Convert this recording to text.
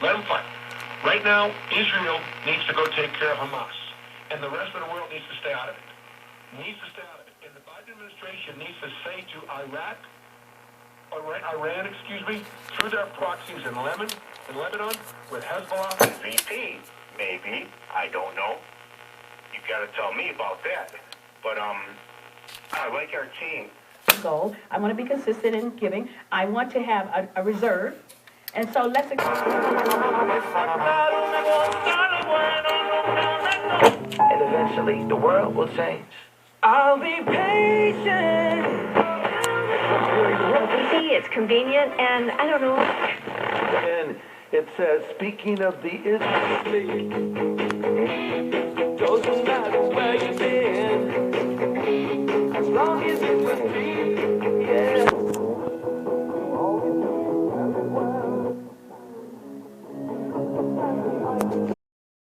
Let them fight. Right now, Israel needs to go take care of Hamas, and the rest of the world needs to stay out of it. Needs to stay out of it. And the Biden administration needs to say to Iran, through their proxies in Lebanon, with Hezbollah. VP, maybe. I don't know. You got to tell me about that. But I like our team. Goal. I want to be consistent in giving. I want to have a reserve. And so let's and eventually the world will change. I'll be patient. See, it's convenient, and I don't know. And it says, speaking of the Israeli,